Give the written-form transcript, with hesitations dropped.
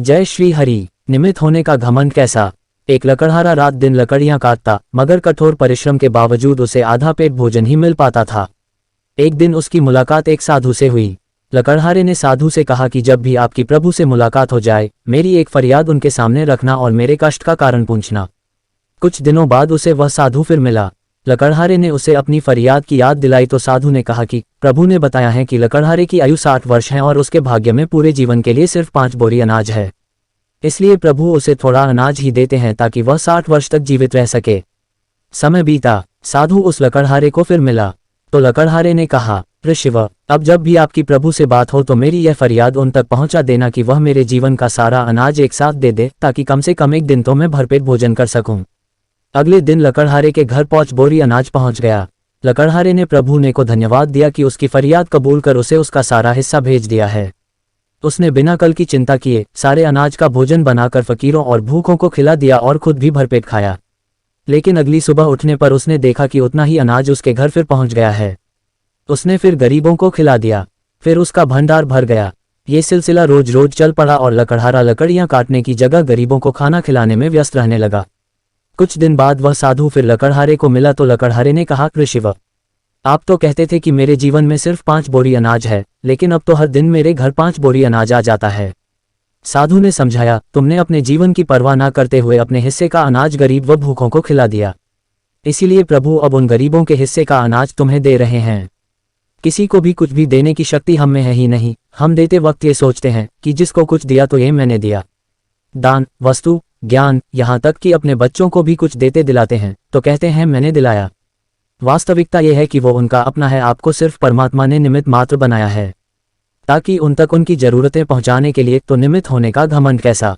जय श्री हरि। निमित्त होने का घमंड कैसा। एक लकड़हारा रात दिन लकड़ियां काटता, मगर कठोर परिश्रम के बावजूद उसे आधा पेट भोजन ही मिल पाता था। एक दिन उसकी मुलाकात एक साधु से हुई। लकड़हारे ने साधु से कहा कि जब भी आपकी प्रभु से मुलाकात हो जाए, मेरी एक फरियाद उनके सामने रखना और मेरे कष्ट का कारण पूछना। कुछ दिनों बाद उसे वह साधु फिर मिला। लकड़हारे ने उसे अपनी फरियाद की याद दिलाई तो साधु ने कहा कि प्रभु ने बताया है कि लकड़हारे की आयु 60 वर्ष है और उसके भाग्य में पूरे जीवन के लिए सिर्फ 5 बोरी अनाज है। इसलिए प्रभु उसे थोड़ा अनाज ही देते हैं ताकि वह 60 वर्ष तक जीवित रह सके। समय बीता, साधु उस लकड़हारे को फिर मिला तो लकड़हारे ने कहा, ऋषिव, अब जब भी आपकी प्रभु से बात हो तो मेरी यह फरियाद उन तक पहुंचा देना कि वह मेरे जीवन का सारा अनाज एक साथ दे दे, ताकि कम से कम एक दिन तो मैं भरपेट भोजन कर सकूं। अगले दिन लकड़हारे के घर 5 बोरी अनाज पहुंच गया। लकड़हारे ने प्रभु ने को धन्यवाद दिया कि उसकी फरियाद कबूल कर उसे उसका सारा हिस्सा भेज दिया है। उसने बिना कल की चिंता किए सारे अनाज का भोजन बनाकर फकीरों और भूखों को खिला दिया और खुद भी भरपेट खाया। लेकिन अगली सुबह उठने पर उसने देखा कि उतना ही अनाज उसके घर फिर पहुंच गया है। उसने फिर गरीबों को खिला दिया, फिर उसका भंडार भर गया। ये सिलसिला रोज रोज चल पड़ा और लकड़हारा लकड़ियां काटने की जगह गरीबों को खाना खिलाने में व्यस्त रहने लगा। कुछ दिन बाद वह साधु फिर लकड़हारे को मिला तो लकड़हारे ने कहा, ऋषिव, आप तो कहते थे कि मेरे जीवन में सिर्फ 5 बोरी अनाज है, लेकिन अब तो हर दिन मेरे घर 5 बोरी अनाज आ जाता है। साधु ने समझाया, तुमने अपने जीवन की परवाह न करते हुए अपने हिस्से का अनाज गरीब व भूखों को खिला दिया। इसीलिए प्रभु अब उन गरीबों के हिस्से का अनाज तुम्हें दे रहे हैं। किसी को भी कुछ भी देने की शक्ति हम में है ही नहीं। हम देते वक्त ये सोचते हैं कि जिसको कुछ दिया तो ये मैंने दिया। दान, वस्तु, ज्ञान, यहाँ तक कि अपने बच्चों को भी कुछ देते दिलाते हैं तो कहते हैं मैंने दिलाया। वास्तविकता यह है कि वो उनका अपना है। आपको सिर्फ परमात्मा ने निमित्त मात्र बनाया है ताकि उन तक उनकी जरूरतें पहुंचाने के लिए। तो निमित्त होने का घमंड कैसा।